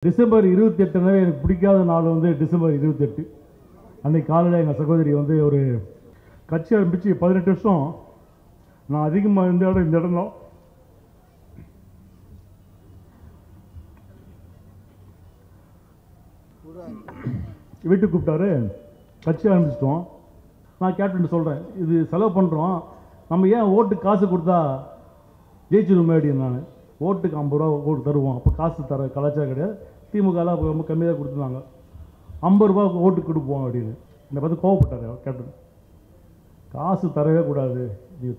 December 28 எனக்கு பிடிக்காத நாள் வந்து டிசம்பர் 28. அன்னைக்கு காலையில் எங்கள் சகோதரி வந்து ஒரு கட்சி ஆரம்பித்து 18 வருஷம் நான் அதிகமாக இந்த இடம் தான். வீட்டுக்கு கூப்பிட்டாரு, கட்சி ஆரம்பிச்சிட்டோம். நான் கேப்டன் சொல்கிறேன், இது செலவு பண்ணுறோம், நம்ம ஏன் ஓட்டுக்கு காசு கொடுத்தா ஜெயிச்சிருவோமே அப்படின்னு. நான் ஓட்டுக்கு 50 ரூபா ஓட்டு தருவோம், அப்போ காசு தர கலாச்சாரம் கிடையாது. திமுகலாம் அப்போ ரொம்ப கம்மியாக தான் கொடுத்துருந்தாங்க. 50 ரூபா ஓட்டு கொடுப்போம் அப்படின்னு என்னை பார்த்து கோவப்பட்டார் கேப்டன். காசு தரவே கூடாது, நீங்கள்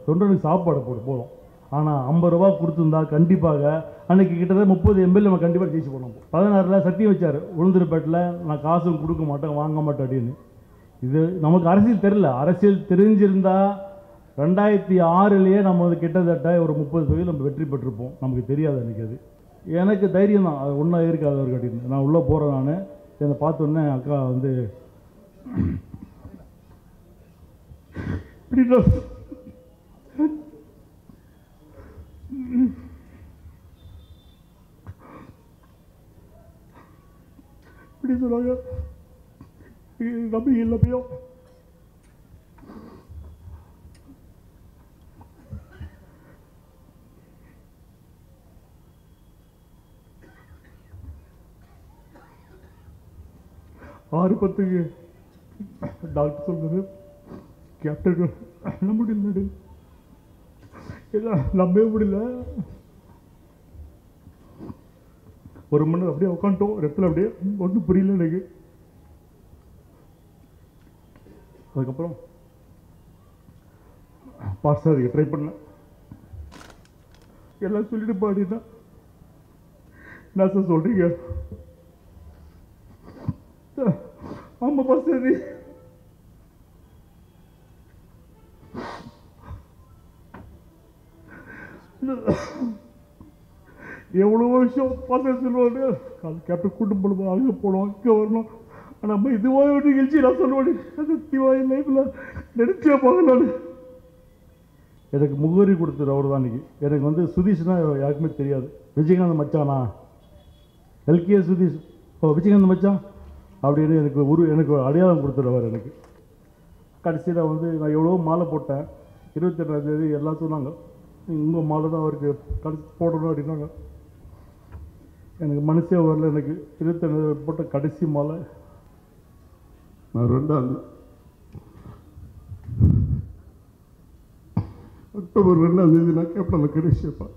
தொண்டனுக்கு சாப்பாடு போதும். ஆனால் 50 ரூபா கொடுத்துருந்தா கண்டிப்பாக அன்றைக்கி கிட்டத்தட்ட 30 எம்எல்ஏ நம்ம கண்டிப்பாக ஜெயிச்சு போனோம். 16 சத்தியம் வச்சார், உளுந்தூர்பேட்டில் நான் காசும் கொடுக்க மாட்டேன், வாங்க மாட்டேன் அப்படின்னு. இது நமக்கு அரசியல் தெரியல. அரசியல் தெரிஞ்சிருந்தா 2006 நம்ம வந்து கிட்டத்தட்ட ஒரு 30 தொகையில் நம்ம வெற்றி பெற்றிருப்போம். நமக்கு தெரியாது அன்றைக்கி. அது எனக்கு தைரியம் தான், அது ஒன்றா இருக்காது அவர் கட்டின்னு. நான் உள்ளே போகிறேன். நான் என்னை பார்த்தோன்னே அக்கா வந்து இப்படி சொன்னாங்க, நம்பிக்கை இல்லை பையன். ஆறு 10 டாக்டர் சொல்றது, கேப்டன் பண்ண முடியல, நம்பவே முடியல. ஒரு மணி நேரம் அப்படியே உட்காந்துட்டோம் இடத்துல, அப்படியே ஒன்றும் புரியல எனக்கு. அதுக்கப்புறம் பாஸ் அதுக்கு ட்ரை பண்ணேன், எல்லாம் சொல்லிட்டு பாடினா என்ன சார் சொல்றீங்க? ஆமா பாஸ், சரி எவ்வளவோ விஷயம் பார்த்து சொல்லுவாங்க. கேப்டன் கூட்டம் போடுவோம், அங்கே போனோம், இங்கே வரணும். ஆனால் நம்ம இதுவாக ஒரு நிகழ்ச்சி நான் சொல்லுவேன், சத்தியமாக என் லைஃப்பில் நினைச்சே போக. நான் எனக்கு முகவரி கொடுத்தது அவர் தான். அன்றைக்கி எனக்கு வந்து சுதீஷ்னா யாருக்குமே தெரியாது. விஜயகாந்த் மச்சானா, எல்கே சுதீஷ், ஓ விஜயகாந்த் மச்சான் அப்படின்னு எனக்கு அடையாளம் கொடுத்துருவார். எனக்கு கடைசியில் வந்து நான் எவ்வளோ மாலை போட்டேன். 28ஆம் தேதி எல்லாம் சொன்னாங்க, உங்கள் மாலை தான் அவருக்கு கடைசி போடணும் அப்படின்னாங்க. எனக்கு மனசே வரல. எனக்கு 28 போட்ட கடைசி மாலை நான் 2 அக்டோபர் 2ஆம் தேதி நான் கேப்டன் கடைசியப்பா.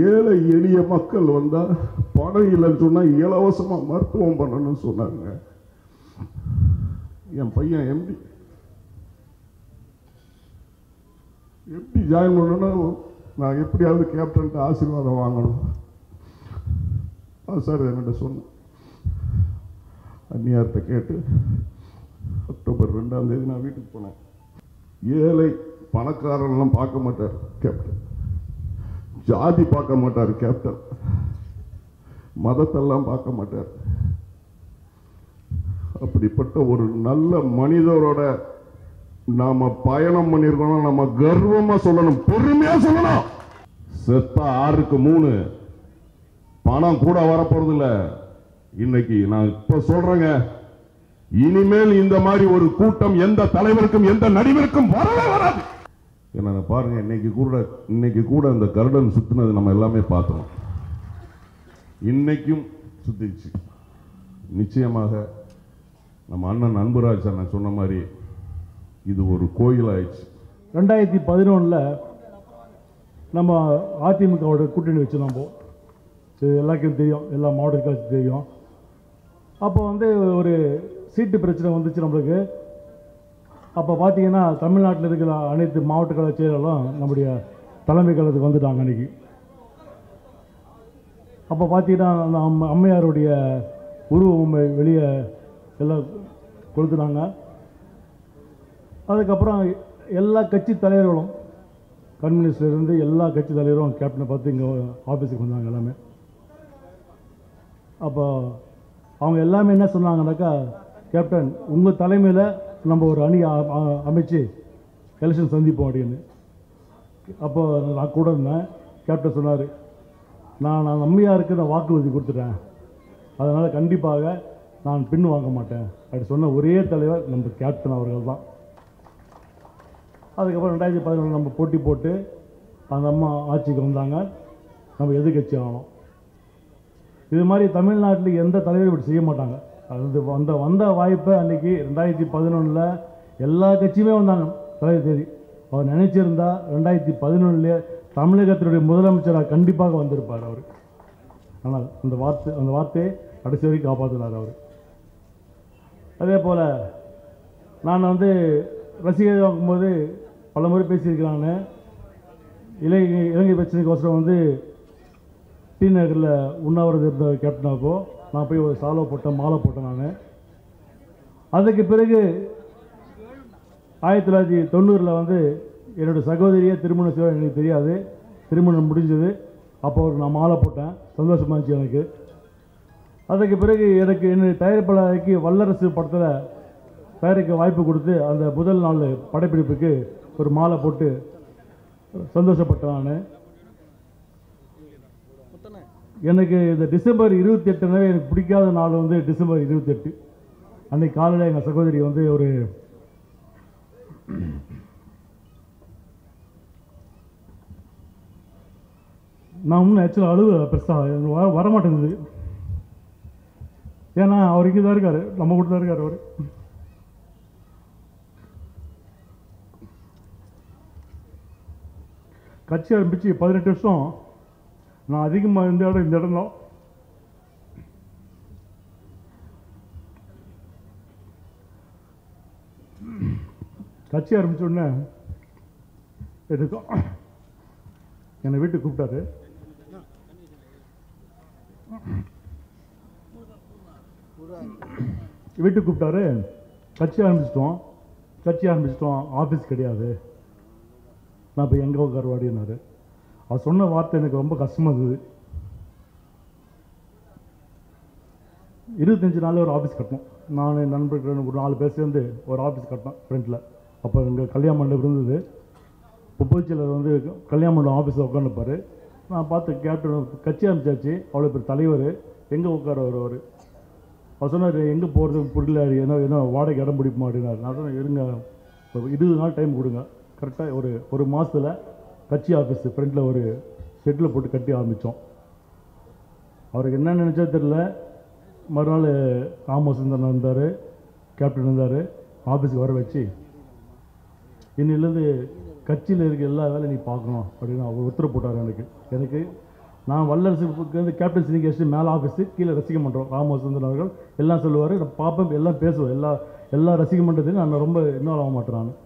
ஏழை எளிய மக்கள் வந்தால் பணம் இல்லைன்னு சொன்னால் இலவசமாக மருத்துவம் பண்ணணும்னு சொன்னாங்க. என் பையன் எம்டி ஜாயின் பண்ணணும்னா நான் எப்படியாவது கேப்டன்ட்டு ஆசீர்வாதம் வாங்கணும். சார் என்கிட்ட சொன்னேன், அந்நியார்கிட்ட கேட்டு அக்டோபர் 2ஆம் தேதி நான் வீட்டுக்கு போனேன். ஏழை பணக்காரன்லாம் பார்க்க மாட்டார் கேப்டன், ஜாதி பார்க்க மாட்டார் கேப்டன், மதத்தெல்லாம் பார்க்க மாட்டார். அப்படிப்பட்ட ஒரு நல்ல மனிதரோட நாம பயணம் பண்ணிருக்கோம். நம்ம கர்வமா சொல்லணும், பெருமையா சொல்லணும். செத்தா 6க்கு 3 பணம் கூட வரப்போறது இல்ல. இன்னைக்கு நான் இப்ப சொல்றேங்க, இனிமேல் இந்த மாதிரி ஒரு கூட்டம் எந்த தலைவருக்கும் எந்த நடிகருக்கும் வரவே வராது. என்ன பாருங்க, இன்னைக்கு கூட இந்த கருடன் சுத்தினது நம்ம எல்லாமே பார்த்தோம். இன்னைக்கும் சுத்திச்சு. நிச்சயமாக நம்ம அண்ணன் அன்புராஜ் அண்ணன் சொன்ன மாதிரி இது ஒரு கோயில் ஆயிடுச்சு. 2011 நம்ம அதிமுகவோட கூட்டணி வச்சுருந்தோம். எல்லாருக்கும் தெரியும், எல்லா மாவட்ட கட்சி தெரியும். அப்போ வந்து ஒரு சீட்டு பிரச்சனை வந்துச்சு நம்மளுக்கு. அப்போ பார்த்தீங்கன்னா தமிழ்நாட்டில் இருக்கிற அனைத்து மாவட்ட கழக செயலர்களும் நம்முடைய தலைமை கழகத்துக்கு வந்துட்டாங்க அன்றைக்கி. அப்போ பார்த்தீங்கன்னா அந்த அம்மையாருடைய உருவம் வெளியே எல்லாம் கொடுத்துட்டாங்க. அதுக்கப்புறம் எல்லா கட்சி தலைவர்களும், கம்யூனிஸ்ட்லேருந்து எல்லா கட்சி தலைவரும் கேப்டனை பார்த்து இங்கே ஆஃபீஸுக்கு வந்தாங்க எல்லாமே. அப்போ அவங்க எல்லாமே என்ன சொன்னாங்கன்னாக்கா, கேப்டன் உங்கள் தலைமையில் நம்ம ஒரு அணி அமைச்சு எலெக்ஷன் சந்திப்போம் அப்படின்னு. அப்போ நான் கூட இருந்தேன். கேப்டன் சொன்னார், நான் அம்மையாருக்கு நான் வாக்குறுதி கொடுத்துட்டேன், அதனால் கண்டிப்பாக நான் பின் வாங்க மாட்டேன் அப்படி சொன்ன ஒரே தலைவர் நம்ம கேப்டன் அவர்கள் தான். அதுக்கப்புறம் 2011 நம்ம போட்டி போட்டு அந்த அம்மா ஆட்சிக்கு வந்தாங்க, நம்ம எதிர்கட்சி ஆனோம். இது மாதிரி தமிழ்நாட்டில் எந்த தலைவரும் இப்படி செய்ய மாட்டாங்க. அது வந்த வாய்ப்பை அன்றைக்கி 2011 எல்லா கட்சியுமே வந்தாங்க தலைவர் தேதி. அவர் நினைச்சிருந்தா 2011 தமிழகத்தினுடைய முதலமைச்சராக கண்டிப்பாக வந்திருப்பார் அவர். ஆனால் அந்த வார்த்தையை கடைசி வரைக்கும் காப்பாற்றினார் அவர். அதே போல் நான் ரசிகர் வாங்கும்போது பல முறை பேசியிருக்கிறாங்க. இலங்கை பிரச்சனைக்கோசரம் டி நகரில் உண்ணாவிரதம் இருந்த கேப்டனாகோ நான் போய் ஒரு சாலோ போட்டேன், மாலை போட்டேன் நான். அதுக்கு பிறகு 1990 என்னுடைய சகோதரியை திருமணம் செய்ய எனக்கு தெரியாது, திருமணம் முடிஞ்சது. அப்போ நான் மாலை போட்டேன், சந்தோஷமாக இருந்துச்சு எனக்கு. அதுக்கு பிறகு எனக்கு என்னுடைய தயாரிப்பாளருக்கு வல்லரசு படத்தில் தயாரிக்க வாய்ப்பு கொடுத்து அந்த முதல் நாள் படப்பிடிப்புக்கு ஒரு மாலை போட்டு சந்தோஷப்பட்டேன் நான். எனக்கு இந்த டிசம்பர் 28 எனக்கு பிடிக்காத நாள் டிசம்பர் 28. அன்றைக்கு காலையில் எங்கள் சகோதரி ஒரு நான் இன்னும் ஆக்சுவலாக அழுவ பெருசாக வரமாட்டேங்குது. ஏன்னா அவர் இங்கே தான் இருக்கார், நம்ம கூட தான் இருக்கார் அவர். கட்சி ஆரம்பித்து 18 வருஷம் நான் அதிகமாக இருந்த இடம் இந்த இடம் தான். கட்சி ஆரம்பித்த உடனே என்னை வீட்டுக்கு கூப்பிட்டாரு. வீட்டுக்கு கூப்பிட்டாரு. கட்சி ஆரம்பிச்சிட்டோம், ஆஃபீஸ் கிடையாது, நான் இப்போ எங்கே உட்காருவாடினாரு. அவர் சொன்ன வார்த்தை எனக்கு ரொம்ப கஷ்டமாக இருந்தது. 25 நாளில் ஒரு ஆஃபீஸ் கட்டணும். நான் நண்பர்கள் ஒரு 4 பேர் சேர்ந்து ஒரு ஆஃபீஸ் கட்டினோம் ஃப்ரண்ட்டில். அப்போ எங்கள் கல்யாண மண்டபம் இருந்தது. இப்போ பொதுச்செயலர் கல்யாண மண்டபம் ஆஃபீஸில் உட்காந்துப்பார். நான் பார்த்து கேப்டன் கட்சி ஆரம்பிச்சாச்சு, அவ்வளோ பேர் தலைவர், எங்கே உட்கார வருவார். அவர் சொன்னார், எங்கே போகிறது புரியல, என்ன வாடகை இடம் பிடிப்போம் அப்படின்னாரு. நான் சொன்னேன், இருங்க 20 நாள் டைம் கொடுங்க, கரெக்டாக ஒரு மாதத்தில் கட்சி ஆஃபீஸு ஃப்ரண்ட்டில் ஒரு ஷெட்டில் போட்டு கட்டி ஆரம்பித்தோம். அவருக்கு என்ன நினச்சா தெரில. மறுநாள் ராமசுந்தரன் இருந்தார், கேப்டன் இருந்தார், ஆஃபீஸுக்கு வர வச்சு இன்னிலேருந்து கட்சியில் இருக்க எல்லா வேலையும் நீ பார்க்கணும் அப்படின்னு அவர் உத்தரவு போட்டார். எனக்கு நான் வல்லரசுக்கு கேப்டன் சினிக்கு வச்சு மேலே ஆஃபீஸு, கீழே ரசிக மன்றம், ராமசுந்தரன் அவர்கள் எல்லாம் சொல்லுவார், நான் பார்ப்பேன், எல்லாம் பேசுவேன். எல்லா ரசிக மன்றத்தையும் நான் ரொம்ப இன்வால்வ் ஆக மாட்டேன். நான்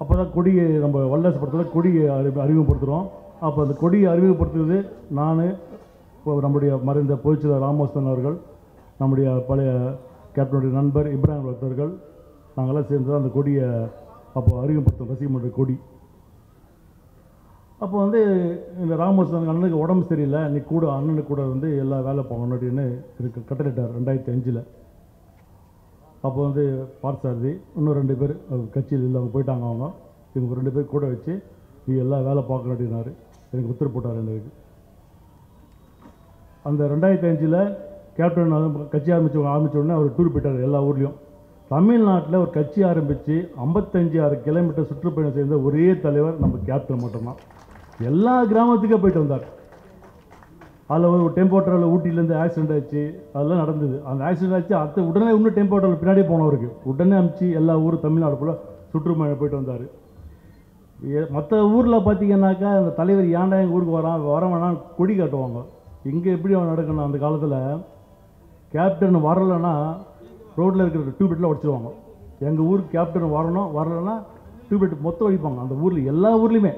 அப்போ தான் கொடியை நம்ம வல்லரசு படத்தில் கொடியை அறிமுகப்படுத்துகிறோம். அப்போ அந்த கொடியை அறிமுகப்படுத்துறது நான், நம்முடைய மறைந்த பொதுச்செயலர் ராமோஸ்தன் அவர்கள், நம்முடைய பழைய கேப்டனுடைய நண்பர் இப்ராஹிம் அவர்கள், நாங்கள்லாம் சேர்ந்து அந்த கொடியை அப்போ அறிமுகப்படுத்தும், ரசிக மன்ற கொடி. அப்போ இந்த ராமோஸ்தன் அண்ணனுக்கு உடம்பு சரியில்லை, நீ கூட அண்ணனுக்கு கூட எல்லா வேலை போகணும் அப்படின்னு எனக்கு கட்டளையிட்டார் 2005. அப்போ பார்த்தசாரதி இன்னும் 2 பேர் கட்சியில் இல்லை, அவங்க போயிட்டாங்க. இவங்க 2 பேர் கூட வச்சு நீ எல்லா வேலை பார்க்கணும் அப்படின்னாரு. எனக்கு உத்தரவு போட்டார். எனக்கு அந்த 2005 கேப்டன் கட்சி ஆரம்பித்த உடனே அவர் டூர் போயிட்டார் எல்லா ஊர்லேயும். தமிழ்நாட்டில் ஒரு கட்சி ஆரம்பித்து 55-6 கிலோமீட்டர் சுற்றுப்பயணம் செய்த ஒரே தலைவர் நம்ம கேப்டன் மட்டும்தான். எல்லா கிராமத்துக்கே போயிட்டு வந்தார். அதில் ஒரு டெம்போ ட்ராவலில் ஊட்டியிலேருந்து ஆக்சிடென்ட் ஆச்சு, அதெல்லாம் நடந்தது. அந்த ஆக்சிடென்ட் ஆச்சு, அடுத்து உடனே இன்னும் டெம்போ ட்ராவல் பின்னாடியே போனவருக்கு உடனே அனுப்பிச்சு எல்லா ஊரும் தமிழ்நாடு போல் சுற்றுப்பயணம் போயிட்டு வந்தார். மற்ற ஊரில் பார்த்தீங்கன்னாக்கா அந்த தலைவர் ஏன்டா எங்கள் ஊருக்கு வர வேணாம் கொடி காட்டுவாங்க. இங்கே எப்படி அவன் நடக்கணும்? அந்த காலத்தில் கேப்டன் வரலைன்னா ரோட்டில் இருக்கிற டியூப்லைட்டில் உடச்சிடுவாங்க. எங்கள் ஊருக்கு கேப்டன் வரலைன்னா டியூப்லைட் மொத்தம் அடிப்பாங்க. அந்த ஊரில் எல்லா ஊர்லேயுமே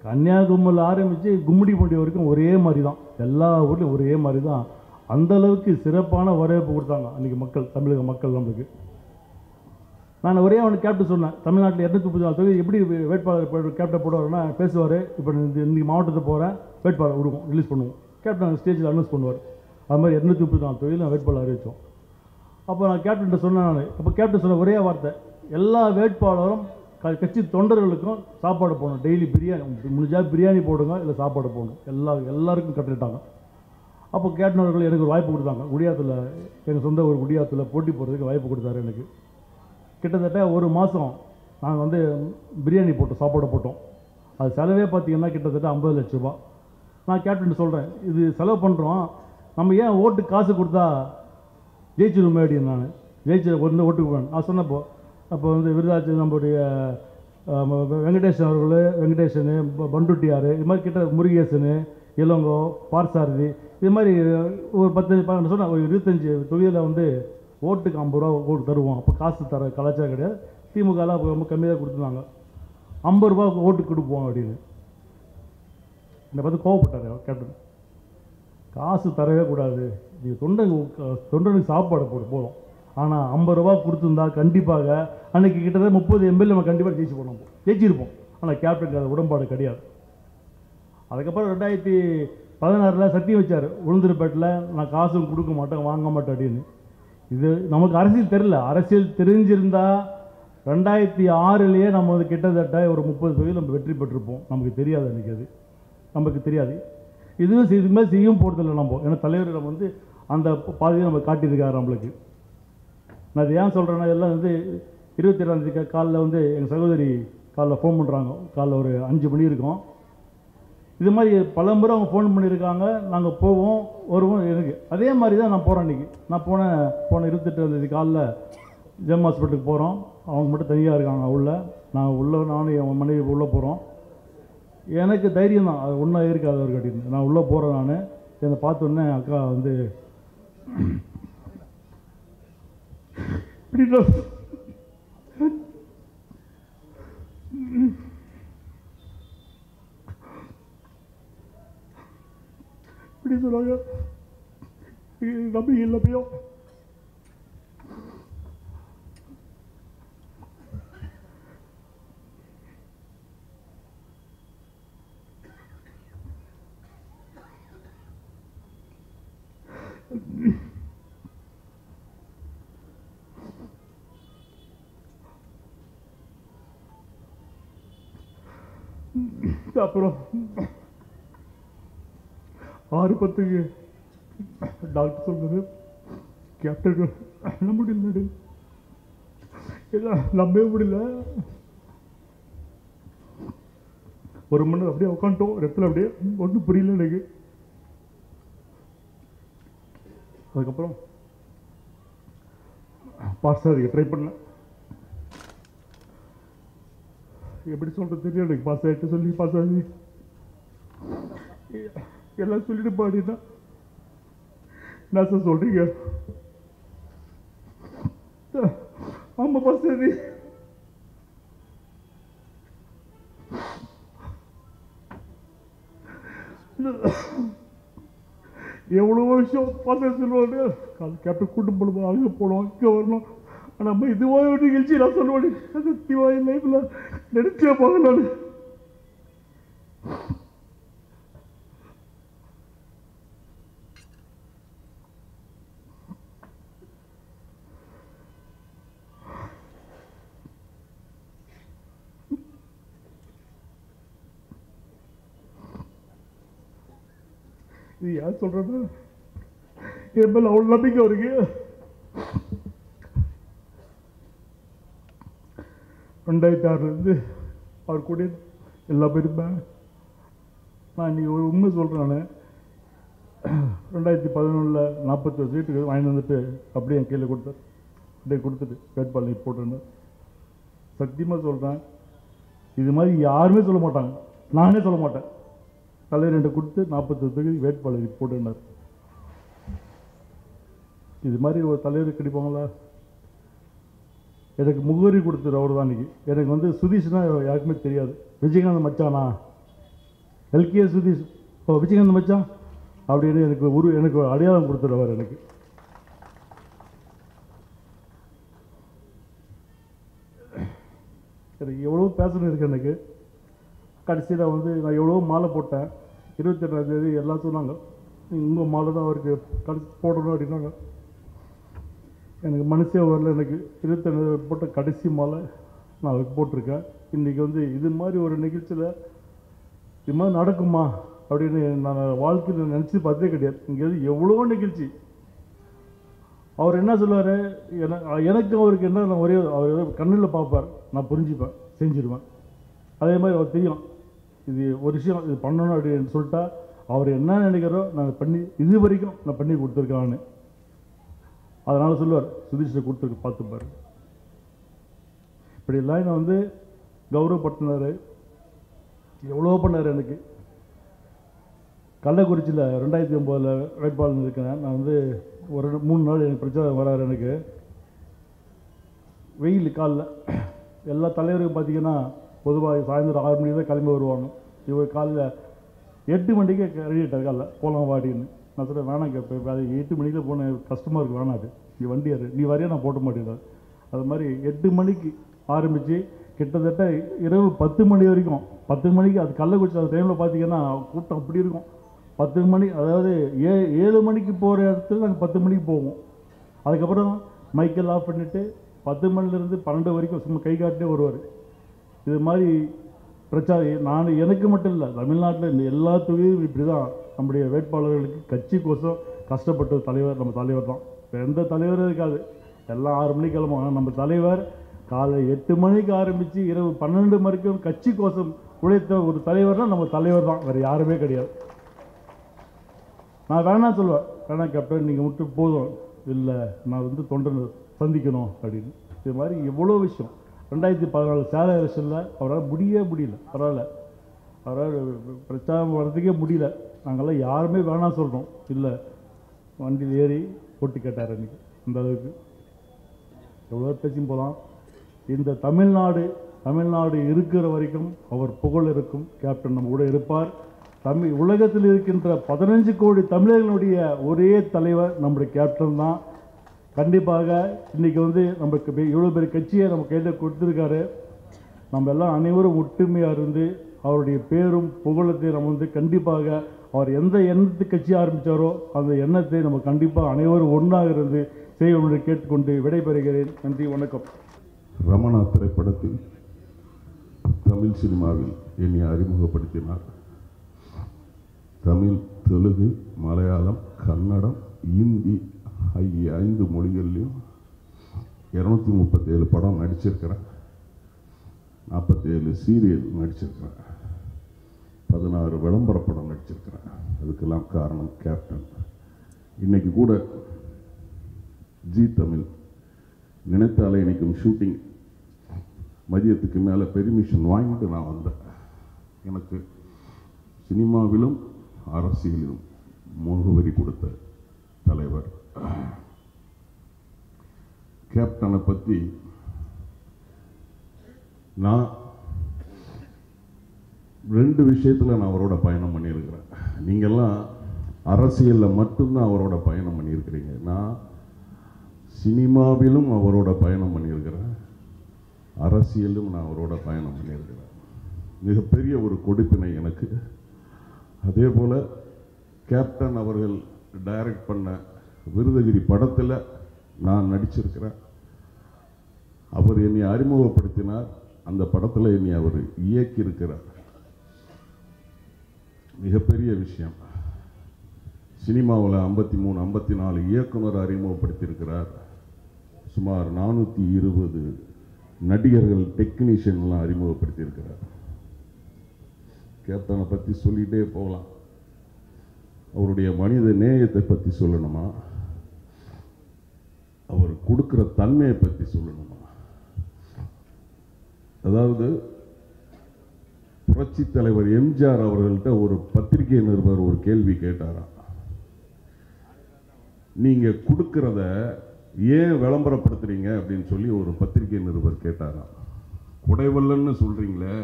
கன்னியாகுமரியில் ஆரம்பித்து கும்மிடிப்பூண்டி வரைக்கும் ஒரே மாதிரி தான், எல்லா ஊர்லேயும் ஒரே மாதிரி தான். அந்தளவுக்கு சிறப்பான வரவேற்பு கொடுத்தாங்க அன்றைக்கி மக்கள், தமிழக மக்கள் நம்மளுக்கு. நான் ஒரே அவனுக்கு கேப்டன் சொன்னேன், தமிழ்நாட்டில் 234 தொகுதி எப்படி வேட்பாளர் கேப்டன் போடுவார்னா பேசுவார். இப்போ இன்றைக்கி மாவட்டத்துக்கு போகிறேன், வேட்பாளர் விடுவோம், ரிலீஸ் பண்ணுவோம், கேப்டன் ஸ்டேஜில் அனௌன்ஸ் பண்ணுவார். அது மாதிரி 234 தொகுதியில் வேட்பாளர் அறிவித்தோம். அப்போ நான் கேப்டன் சொன்னேன். அப்போ கேப்டன் சொன்ன ஒரே வார்த்தை, எல்லா வேட்பாளரும் கட்சி தொண்டர்களுக்கும் சாப்பாடு போடணும், டெய்லி பிரியாணி முடிஞ்சால் பிரியாணி போடுங்க, இல்லை சாப்பாடு போடணும், எல்லாருக்கும் கட்டுட்டாங்க. அப்போ கேட்டனவர்கள் எனக்கு ஒரு வாய்ப்பு கொடுத்தாங்க. குடியாத்தில், எங்கள் சொந்த ஒரு குடியாத்தில் போட்டி போடுறதுக்கு வாய்ப்பு கொடுத்தாரு எனக்கு. கிட்டத்தட்ட ஒரு மாதம் நாங்கள் வந்து பிரியாணி போட்டோம், சாப்பாடு போட்டோம். அது செலவே பார்த்திங்கன்னா கிட்டத்தட்ட 50 லட்ச ரூபா. நான் கேப்டன் சொல்கிறேன், இது செலவு பண்ணுறோம், நம்ம ஏன் ஓட்டு காசு கொடுத்தா ஜெயிச்சிருவோமே அப்படின்னு. நான் ஜெயிச்சு ஒன்று ஓட்டுக்கு போவேன் நான் சொன்னப்போ. அப்போ வந்து விருதாச்சலம் நம்மளுடைய வெங்கடேசன் அவர்கள், வெங்கடேசனு, பண்டுட்டியார், இது மாதிரி கிட்ட முருகேசனு, இளங்கோ, பார்சாரதி, இது மாதிரி ஒரு 10 சொன்னால் ஒரு 25 தொகுதியில் வந்து ஓட்டுக்கு 50 ரூபா ஓட்டு தருவோம். அப்போ காசு தர கலாச்சாரம் கிடையாது. திமுகலாம் ரொம்ப கம்மியாக கொடுத்துருந்தாங்க. 50 ரூபா ஓட்டு கொடுப்போம் அப்படின்னு என்னை பார்த்து கோவப்பட்டார் கேப்டன். காசு தரவே கூடாது, இது தொண்டனுக்கு சாப்பாடு போதும். ஆனால் 50 ரூபா கொடுத்துருந்தா கண்டிப்பாக அன்றைக்கி கிட்டத்தட்ட 30 எம்எல்ஏ நம்ம கண்டிப்பாக ஜெயிச்சிருப்போம். ஆனால் கேப்டனுக்கு அது உடன்பாடு கிடையாது. அதுக்கப்புறம் 2016 சத்தியம் வச்சார், உளுந்தூர்பேட்டில் நான் காசும் கொடுக்க மாட்டேன், வாங்க மாட்டேன் அப்படின்னு. இது நமக்கு அரசியல் தெரியல. அரசியல் தெரிஞ்சிருந்தால் 2006 நம்ம வந்து கிட்டத்தட்ட ஒரு 30 தொகுதியில் நம்ம வெற்றி பெற்றிருப்போம். நமக்கு தெரியாது, அன்றைக்கி அது நமக்கு தெரியாது. இதுமாதிரி செய்யும் போகிறதில்ல நம்ம. ஏன்னா தலைவர் நம்ம வந்து அந்த பாதையை நம்ம காட்டியிருக்காரு நம்மளுக்கு. நான் அது ஏன் சொல்கிறேன்னா, எல்லாம் வந்து 27ஆம் தேதி காலைல வந்து எங்கள் சகோதரி காலைல ஃபோன் பண்ணுறாங்க. காலைல ஒரு 5 மணி இருக்கும். இது மாதிரி பல முறை அவங்க ஃபோன் பண்ணியிருக்காங்க. நாங்கள் போவோம் வருவோம். எனக்கு அதே மாதிரி தான் நான் போகிறேன். இன்றைக்கி நான் போன 28ஆம் தேதி காலைல ஜெம் ஹாஸ்பிட்டலுக்கு போகிறோம். அவங்க மட்டும் தனியாக இருக்காங்க உள்ளே. நானும் என் மனைவி உள்ளே போகிறோம். எனக்கு தைரியம் தான், அது ஒன்றா இருக்காது அவருக்கு அப்படின்னு. நான் உள்ளே போகிறேன். நான் என்னை பார்த்தோன்னே அக்கா வந்து இப்படி சொன்னாங்க, நம்பிக்கை இல்லை பையோ. அப்புறம் 6:10 டாக்டர் சொன்னது, கேப்டன் முடியல, நம்பவே முடியல. 1 மணி நேரம் அப்படியே உட்காந்துட்டோம் இடத்துல. அப்படியே ஒன்றும் புரியல எனக்கு. அதுக்கப்புறம் பாஸ் அதுக்கு ட்ரை பண்ணேன். எப்படி சொல்கிறது தெரியல எனக்கு. பாஸ் ஆகிட்டு சொல்லி பாஸ் ஆகி எல்லாம் சொல்லிட்டு பாடினா என்ன சார் சொல்கிறீங்க? ஆமாம் பாஸ் ஆகி எவ்வளோ விஷயம் பாஸ் சொல்லுவாங்க. கேப்டன் கூட்டம் போடுவோம், அங்கே போனோம், இங்கே வரணும். ஆனால் நம்ம இதுவாக ஒரு நிகழ்ச்சி நான் சொல்லுவேன். சத்தியமாக என் லைஃப்பில் நினைச்சே போக நான். இது யார் சொல்றது? என் மேல அவ்வளோ நம்பிக்கை இருக்கு. 2006 அவர் கூட எல்லா பேருப்பேன். நான் இன்னைக்கு ஒரு உண்மை சொல்கிறேன். நான் 2011 41 சீட்டுக்கு வாங்கி வந்துட்டு அப்படியே என் கையில் கொடுத்தார். அப்படியே கொடுத்துட்டு வேட்பாளர் போட்டுருந்தேன். சத்தியமாக சொல்கிறேன், இது மாதிரி யாருமே சொல்ல மாட்டாங்க, நானே சொல்ல மாட்டேன். தலைவர் 2 கொடுத்து 41 தொகுதி வேட்பாளர் போட்டுருந்தார். இது மாதிரி ஒரு தலைவர் கிடைப்பாங்களா? எனக்கு முகவரி கொடுத்துரு அவர் தான். இன்றைக்கி எனக்கு வந்து சுதீஷ்னா யாருக்குமே தெரியாது. விஜயகாந்த் மச்சானா, எல்கே சுதீஷ், ஓ விஜயகாந்த் மச்சான் அப்படின்னு எனக்கு அடையாளம் கொடுத்துருவார். எனக்கு எனக்கு எவ்வளோ பேசணும் இருக்கு. எனக்கு கடைசியில் வந்து நான் எவ்வளோ மாலை போட்டேன். 28ஆம் தேதி எல்லாம் சொன்னாங்க, உங்கள் மாலை தான் அவருக்கு கடைசி போடணும் அப்படின்னாங்க. எனக்கு மனசே வரல. எனக்கு 22 போட்ட கடைசி மாலை நான் அதுக்கு போட்டிருக்கேன். இன்றைக்கி வந்து இது மாதிரி ஒரு நிகழ்ச்சியில் இது மாதிரி நடக்குமா அப்படின்னு நான் வாழ்க்கையில் நினச்சி பார்த்தே கிடையாது. இங்கே எவ்வளோ நிகழ்ச்சி. அவர் என்ன சொல்லுவார், எனக்கு அவருக்கு என்ன, நான் ஒரே அவர் கண்ணில் பார்ப்பார், நான் புரிஞ்சுப்பேன், செஞ்சிருவேன். அதே மாதிரி அவர் தெரியும் இது ஒரு விஷயம் இது பண்ணணும் அப்படின்னு சொல்லிட்டா அவர் என்ன நினைக்கிறோ நான் பண்ணி இது வரைக்கும் நான் பண்ணி கொடுத்துருக்கான்னு. அதனால் சொல்லுவார், சுதீஷை கொடுத்துருக்கு பார்த்துப்பார். இப்படிலாம் நான் வந்து கௌரவப்படுத்தினார், எவ்வளோ பண்ணார். எனக்கு கள்ளக்குறிச்சியில் 2009 வேட்பாளர் இருக்கிறேன். நான் வந்து ஒரு 3 நாள் எனக்கு பிரச்சாரம் வராரு. எனக்கு வெயில் காலில் எல்லா தலைவருக்கும் பார்த்தீங்கன்னா பொதுவாக சாயந்தரம் 6 மணிக்கு தான் கிளம்பி வருவாங்க. இவர் காலையில் 8 மணிக்கே ரெடிட்டார், காலைல போகலாம் வாடின்னு. நான் சொல்கிறேன் வேணாம் கேட்பேன், அது 8 மணிக்கு போன கஷ்டமாக இருக்குது, வேணாது நீ வண்டி ஏறு, நீ வரையா நான் போட்ட மாட்டேங்கிறார். அது மாதிரி 8 மணிக்கு ஆரம்பித்து கிட்டத்தட்ட இரவு 10 மணி வரைக்கும். 10 மணிக்கு அது கள்ளக்குறிச்சி அந்த டைமில் பார்த்தீங்கன்னா கூட்டம் அப்படி இருக்கும். 10 மணி, அதாவது 7 மணிக்கு போகிற இடத்துல நாங்கள் 10 மணிக்கு போவோம். அதுக்கப்புறம் மைக்கெல் ஆஃப் பண்ணிவிட்டு 10 மணிலேருந்து 12 வரைக்கும் சும்மா கை காட்டிலே வருவார். இது மாதிரி பிரச்சாரம் நான் எனக்கு மட்டும் இல்லை, தமிழ்நாட்டில் இந்த எல்லா தொகுதியும் இப்படி தான். நம்முடைய வேட்பாளர்களுக்கு கட்சிக்கோசம் கஷ்டப்பட்ட தலைவர் நம்ம தலைவர் தான். இப்போ எந்த தலைவரும் இருக்காது, எல்லாம் 6 மணிக்கு கிளம்பும். ஆனால் நம்ம தலைவர் காலை 8 மணிக்கு ஆரம்பித்து இரவு 12 வரைக்கும் கட்சிக்கோசம் உழைத்த ஒரு தலைவர்னால் நம்ம தலைவர் தான், வேறு யாருமே கிடையாது. நான் வேணாம் சொல்லுவேன், வேணாம் கேப்டன் நீங்கள் மட்டும் போதும், இல்லை நான் வந்து தொண்டனை சந்திக்கணும் அப்படின்னு. இது மாதிரி எவ்வளோ விஷயம். 2014 சேலை எலெக்ஷனில் அவரால் முடியல, அவரால் பிரச்சாரம் வர்றதுக்கே முடியல. நாங்கள்லாம் யாருமே வேணாம் சொல்கிறோம், இல்லை வண்டியில் ஏறி போட்டு கேட்டார் அன்றைக்கி. அந்த அளவுக்கு எவ்வளோ பேசியும் போகலாம். இந்த தமிழ்நாடு இருக்கிற வரைக்கும் அவர் புகழ் இருக்கும். கேப்டன் நம்ம கூட இருப்பார். உலகத்தில் இருக்கின்ற 15 கோடி தமிழர்களுடைய ஒரே தலைவர் நம்முடைய கேப்டன் தான். கண்டிப்பாக இன்றைக்கி வந்து நமக்கு இவ்வளோ பெரிய கட்சியை நம்ம கையில் கொடுத்துருக்காரு. நம்ம எல்லாம் அனைவரும் ஒற்றுமையாக இருந்து அவருடைய பேரும் புகழத்தை நம்ம வந்து கண்டிப்பாக அவர் எந்த எண்ணத்து கட்சி ஆரம்பித்தாரோ அந்த எண்ணத்தை நம்ம கண்டிப்பாக அனைவரும் ஒன்றாக இருந்து செய்வோம் என்று கேட்டுக்கொண்டு விடைபெறுகிறேன். நன்றி, வணக்கம். ரமணா திரைப்படத்தில் தமிழ் சினிமாவில் என்னை அறிமுகப்படுத்தினார். தமிழ், தெலுங்கு, மலையாளம், கன்னடம், இந்தி ஆகிய 5 மொழிகள்லையும் 237 படம் நடிச்சிருக்கிறேன். 47 சீரியல் நடிச்சிருக்கிறேன். 16 விளம்பர படம் நடிச்சிருக்கிறேன். அதுக்கெல்லாம் காரணம் கேப்டன். இன்னைக்கு கூட ஜி தமிழ் நினைத்தாலே இன்றைக்கும் ஷூட்டிங் மதியத்துக்கு மேலே பெர்மிஷன் வாங்கிட்டு நான் வந்தேன். எனக்கு சினிமாவிலும் அரசியலிலும் முகவரி கொடுத்த தலைவர் கேப்டனை பற்றி நான் 2 விஷயத்தில் நான் அவரோட பயணம் பண்ணியிருக்கிறேன். நீங்கள்லாம் அரசியலில் மட்டும்தான் அவரோட பயணம் பண்ணியிருக்கிறீங்க. நான் சினிமாவிலும் அவரோட பயணம் பண்ணியிருக்கிறேன், அரசியலும் நான் அவரோட பயணம் பண்ணியிருக்கிறேன். மிகப்பெரிய ஒரு கொடுப்பினை எனக்கு. அதே போல் கேப்டன் அவர்கள் டைரக்ட் பண்ண விருதகிரி படத்தில் நான் நடிச்சிருக்கிறேன். அவர் என்னை அறிமுகப்படுத்தினார். அந்த படத்தில் என்னை அவர் இயக்கியிருக்கிறார். மிகப்பெரிய விஷயம். சினிமாவில் 53 54 இயக்குனர் அறிமுகப்படுத்தியிருக்கிறார். சுமார் 420 நடிகர்கள் டெக்னீஷியன்லாம் அறிமுகப்படுத்தியிருக்கிறார். கேப்டனை பற்றி சொல்லிகிட்டே போகலாம். அவருடைய மனித நேயத்தை பற்றி சொல்லணுமா, அவர் கொடுக்குற தன்மையை பற்றி சொல்லணுமா? அதாவது புரட்சி தலைவர் எம்ஜிஆர் அவர்கள்ட்ட ஒரு பத்திரிகை நிருபர் ஒரு கேள்வி கேட்டாராம். நீங்கள் கொடுக்கிறத ஏன் விளம்பரப்படுத்துறீங்க அப்படின்னு சொல்லி ஒரு பத்திரிகை நிருபர் கேட்டாராம். குடைவல்லன்னு சொல்கிறீங்களே,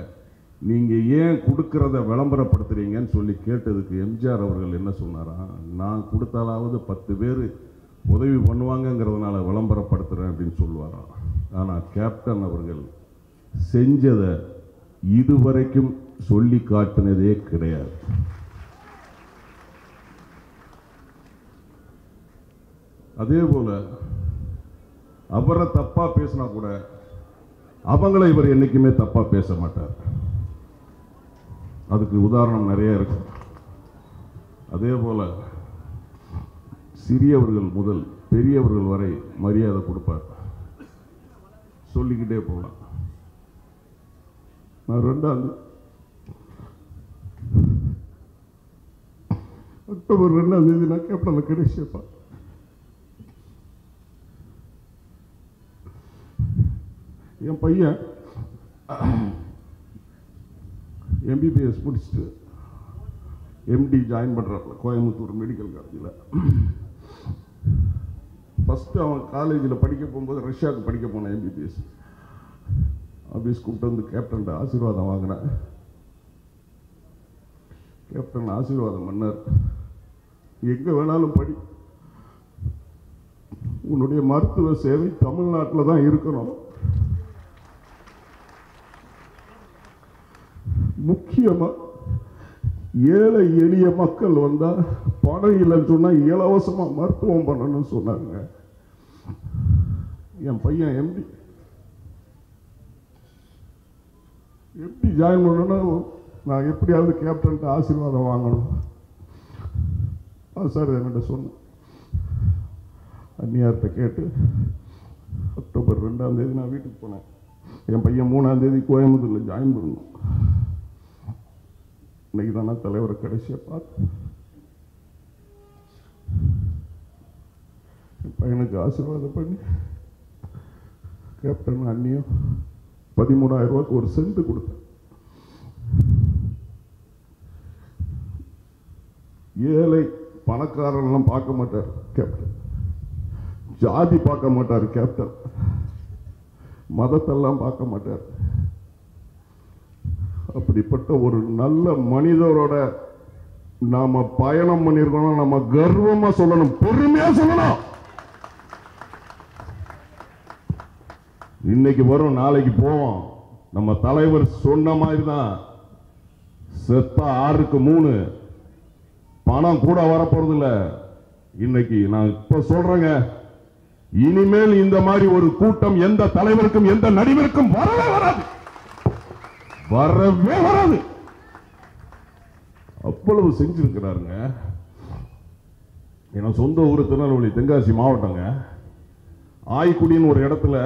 நீங்கள் ஏன் கொடுக்கிறத விளம்பரப்படுத்துறீங்கன்னு சொல்லி கேட்டதுக்கு எம்ஜிஆர் அவர்கள் என்ன சொன்னாராம், நான் கொடுத்தாலாவது 10 பேர் உதவி பண்ணுவாங்கங்கிறதுனால விளம்பரப்படுத்துகிறேன் அப்படின்னு சொல்லுவாராம். ஆனால் கேப்டன் அவர்கள் செஞ்சதை இதுவரைக்கும் சொல்லி காட்டினதே கிடையாது. அதே போல அவரை தப்பா பேசினா கூட அவங்கள இவர் என்னைக்குமே தப்பா பேச மாட்டார். அதுக்கு உதாரணம் நிறைய இருக்கு. அதே போல சிறியவர்கள் முதல் பெரியவர்கள் வரை மரியாதை கொடுப்பார். சொல்லிக்கிட்டே போகலாம். நான் 2 அக்டோபர் 2 நான் கேப்டன் கடைசியப்பா என் பையன் எம்பிபிஎஸ் முடிச்சுட்டு எம்டி ஜாயின் பண்ணுறாப்புல கோயம்புத்தூர் மெடிக்கல் காலேஜில். ஃபஸ்ட்டு அவன் காலேஜில் படிக்க போகும்போது ரஷ்யாவுக்கு படிக்க போனான் எம்பிபிஎஸ். ஆஃபீஸ் கூப்பிட்டு வந்து கேப்டன் ஆசீர்வாதம் வாங்கினேன். கேப்டன் ஆசீர்வாதம் பண்ணார். எங்கே வேணாலும் படி, உன்னுடைய மருத்துவ சேவை தமிழ்நாட்டில் தான் இருக்கணும். முக்கியமாக ஏழை எளிய மக்கள் வந்தால் பணம் இல்லைன்னு சொன்னால் இலவசமாக மருத்துவம் பண்ணணும்னு சொன்னாங்க. என் பையன் எம்டி ஜாயின் பண்ணணும்னா நான் எப்படியாவது கேப்டன்ட்டு ஆசீர்வாதம் வாங்கணும். சார் என்கிட்ட சொன்னேன். அந்நியார்கிட்ட கேட்டு அக்டோபர் 2 நான் வீட்டுக்கு போனேன். என் பையன் 3 கோயம்புத்தூரில் ஜாயின் பண்ணணும். இன்னைக்கு தான் நான் தலைவரை கடைசியாக பார்த்தேன். என் பையனுக்கு ஆசீர்வாதம் பண்ணி கேப்டன் அண்ணியும் 13,000 ரூபாய்க்கு ஒரு சென்ட் கொடுத்தேன். ஏழை பணக்காரன்லாம் பார்க்க மாட்டார் கேப்டன், ஜாதி பார்க்க மாட்டார் கேப்டன், மதத்தெல்லாம் பார்க்க மாட்டார். அப்படிப்பட்ட ஒரு நல்ல மனிதரோட நாம பயணம் பண்ணிருக்கோம். நம்ம கர்வமா சொல்லணும், பெருமையா சொல்லணும். இன்னைக்கு வரும், நாளைக்கு போவோம். நம்ம தலைவர் சொன்ன மாதிரி தான், செத்தா 6க்கு 3, பணம் கூட வரப்போறது இல்ல. இன்னைக்கு நான் இப்ப சொல்றேங்க, இனிமேல் இந்த மாதிரி ஒரு கூட்டம் எந்த தலைவருக்கும் எந்த நடிகருக்கும் வரவே வராது. அவ்வளவு செஞ்சிருக்கிறாருங்க. என் சொந்த ஊர் திருநெல்வேலி, தென்காசி மாவட்டங்க. ஆய்க்குடின்னு ஒரு இடத்துல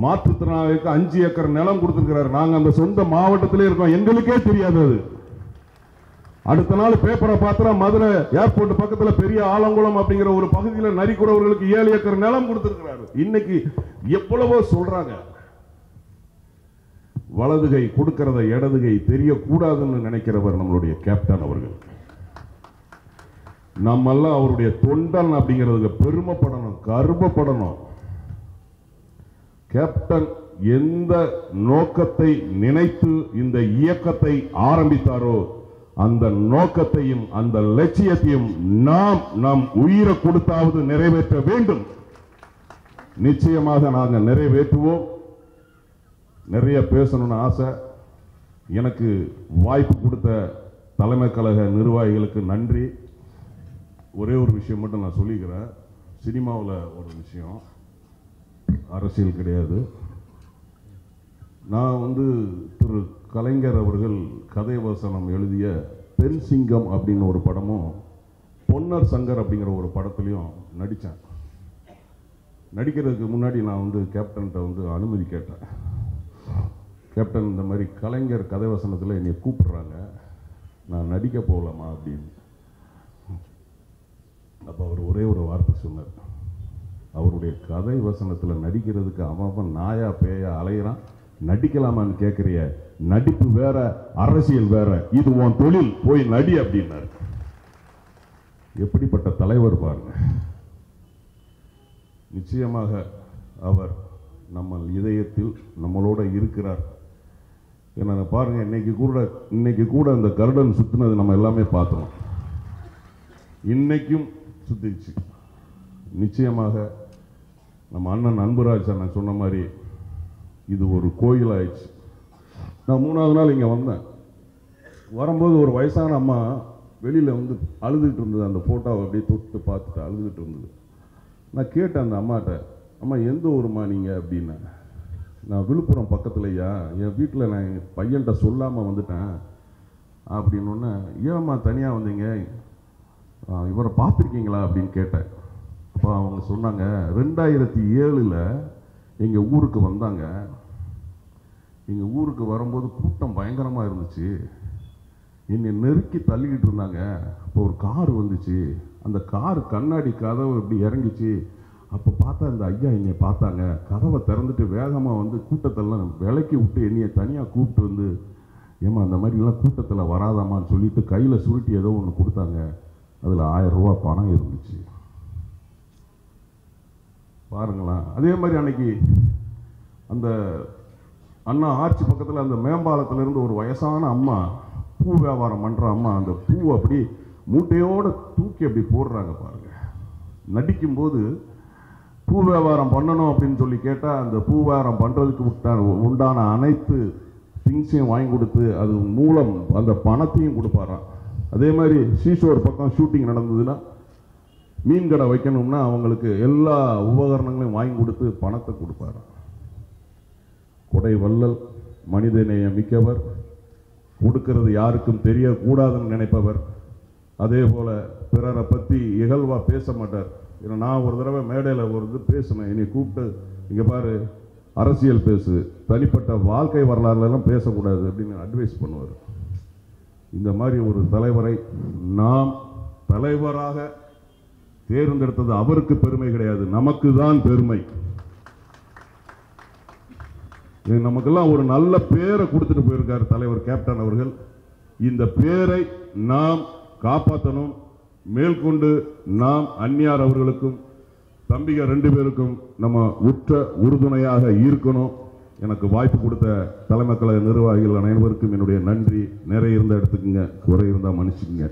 மாற்றுத்திறனாளிக்கு 5 ஏக்கர் நிலம் கொடுத்திருக்கிறாரு. நாங்க அந்த சொந்த மாவட்டத்திலே இருக்கோம், எங்களுக்கே தெரியாது. அது அடுத்த நாள் பேப்பரை பார்த்தா மதுரை ஏர்போர்ட் பக்கத்துல பெரிய ஆலங்குளம் அப்படிங்கிற ஒரு பகுதியில் நரிக்குறவர்களுக்கு 7 ஏக்கர் நிலம் கொடுத்திருக்கிறாரு. இன்னைக்கு எவ்வளவோ சொல்றாங்க. வலதுகை கொடுக்கிறத இடதுகை தெரியக்கூடாதுன்னு நினைக்கிறவர் நம்மளுடைய கேப்டன் அவர்கள். நம்மெல்லாம் அவருடைய தொண்டன் அப்படிங்கிறதுக்கு பெருமைப்படணும், கர்வப்படணும். கேப்டன் எந்த நோக்கத்தை நினைத்து இந்த இயக்கத்தை ஆரம்பித்தாரோ அந்த நோக்கத்தையும் அந்த லட்சியத்தையும் நாம் நம் உயிரை கொடுத்தாவது நிறைவேற்ற வேண்டும். நிச்சயமாக நாங்கள் நிறைவேற்றுவோம். நிறைய பேசணும்னு ஆசை. எனக்கு வாய்ப்பு கொடுத்த தலைமை கழக நிர்வாகிகளுக்கு நன்றி. ஒரே ஒரு விஷயம் மட்டும் நான் சொல்லிக்கிறேன். சினிமாவில் ஒரு விஷயம், அரசியல் கிடையாது. நான் திரு கலைஞர் அவர்கள் கதை வசனம் எழுதிய பெண் சிங்கம் அப்படின்னு ஒரு படமும் பொன்னர் சங்கர் அப்படிங்கிற ஒரு படத்துலையும் நடித்தேன். நடிக்கிறதுக்கு முன்னாடி நான் கேப்டன்கிட்ட அனுமதி கேட்டேன். கேப்டன், இந்த மாதிரி கலைஞர் கதை வசனத்தில் என்னை கூப்பிடுறாங்க, நான் நடிக்க போகலாமா அப்படின்னு. அப்போ அவர் ஒரே ஒரு வார்த்தை சொன்னார், அவருடைய கதை வசனத்தில் நடிக்கிறதுக்கு அவன் நாயா பேயா அலையிறான், நடிக்கலாமான்னு கேட்குறிய, நடிப்பு வேற அரசியல் வேற, இது உன் தொழில், போய் நடி அப்படின்னாரு. எப்படிப்பட்ட தலைவர் பாருங்க. நிச்சயமாக அவர் நம்ம இதயத்தில் நம்மளோட இருக்கிறார். ஏன்னா பாருங்க, இன்னைக்கு கூட அந்த கருடன் சுத்தினது நம்ம எல்லாமே பார்த்தோம். இன்னைக்கும் சுத்திச்சு. நிச்சயமாக நம்ம அண்ணன் அன்புராஜ் அண்ணன் சொன்ன மாதிரி இது ஒரு கோயில் ஆயிடுச்சு. நான் 3வது நாள் இங்கே வந்தேன். வரும்போது ஒரு வயசான அம்மா வெளியில் அழுதுகிட்டு இருந்தது. அந்த ஃபோட்டோவை அப்படியே தொட்டு பார்த்துட்டு அழுதுகிட்டு இருந்தது. நான் கேட்டேன் அந்த அம்மாட்ட, அம்மா எந்த ஊருமா நீங்கள் அப்படின்னா, நான் விழுப்புரம் பக்கத்துலையா, என் வீட்டில் நான் என் பையன்கிட்ட சொல்லாமல் வந்துட்டேன் அப்படின்னொன்னே, ஏம்மா தனியாக வந்தீங்க, இவரை பார்த்துருக்கீங்களா அப்படின்னு கேட்டேன். அப்போ அவங்க சொன்னாங்க, 2007 எங்கள் ஊருக்கு வந்தாங்க. எங்கள் ஊருக்கு வரும்போது கூட்டம் பயங்கரமாக இருந்துச்சு. என்னை நெருக்கி தள்ளிக்கிட்டு இருந்தாங்க. இப்போ ஒரு கார் வந்துச்சு. அந்த கார் கண்ணாடி கதவு இப்படி இறங்கிச்சு. அப்போ பார்த்தா இந்த ஐயா என்னை பார்த்தாங்க. கதவை திறந்துட்டு வேகமாக வந்து கூட்டத்தெல்லாம் விலக்கி விட்டு என்னையை தனியாக கூப்பிட்டு வந்து, ஏம்மா அந்த மாதிரிலாம் கூட்டத்தில் வராதாமான்னு சொல்லிட்டு கையில் சுருட்டி ஏதோ ஒன்று கொடுத்தாங்க. அதில் 1000 ரூபா பணம் இருந்துச்சு. பாருங்களேன். அதே மாதிரி அன்னைக்கு அந்த அண்ணா ஆர்ச்சி பக்கத்தில் அந்த மேம்பாலத்திலேருந்து ஒரு வயசான அம்மா, பூ வியாபாரம் பண்ணுற அம்மா, அந்த பூவை அப்படி மூட்டையோடு தூக்கி அப்படி போடுறாங்க பாருங்க. நடிக்கும்போது பூ வியாபாரம் பண்ணணும் அப்படின்னு சொல்லி கேட்டால் அந்த பூ வியாபாரம் பண்ணுறதுக்கு உண்டான அனைத்து திங்ஸையும் வாங்கி கொடுத்து அது மூலம் அந்த பணத்தையும் கொடுப்பாராம். அதே மாதிரி சீஷோர் பக்கம் ஷூட்டிங் நடந்ததுன்னா மீன் கடை வைக்கணும்னா அவங்களுக்கு எல்லா உபகரணங்களையும் வாங்கி கொடுத்து பணத்தை கொடுப்பாராம். கொடை வள்ளல், மனிதநேயம் மிக்கவர், கொடுக்கிறது யாருக்கும் தெரியக்கூடாதுன்னு நினைப்பவர். அதே போல் பிறரை பற்றி இகழ்வாக பேச மாட்டார். ஏன்னா நான் ஒரு தடவை மேடையில் ஒரு இது பேசினேன். என்னை கூப்பிட்டு, இங்கே பாரு அரசியல் பேசு, தனிப்பட்ட வாழ்க்கை வரலாறுலாம் பேசக்கூடாது அப்படின்னு அட்வைஸ் பண்ணுவார். இந்த மாதிரி ஒரு தலைவரை நாம் தலைவராக தேர்ந்தெடுத்தது அவருக்கு பெருமை கிடையாது, நமக்கு தான் பெருமை. நமக்கெல்லாம் ஒரு நல்ல பேரை கொடுத்துட்டு போயிருக்கார் தலைவர் கேப்டன் அவர்கள். இந்த பேரை நாம் காப்பாற்றணும். மேற்கொண்டு நாம் அந்நியார் அவர்களுக்கும் தம்பிக 2 பேருக்கும் நம்ம உற்ற உறுதுணையாக இருக்கணும். எனக்கு வாய்ப்பு கொடுத்த தலைமை கழக நிர்வாகிகள் அனைவருக்கும் என்னுடைய நன்றி. நிறைய இருந்தால் எடுத்துக்கங்க, குறை இருந்தால் மன்னிச்சுக்கங்க.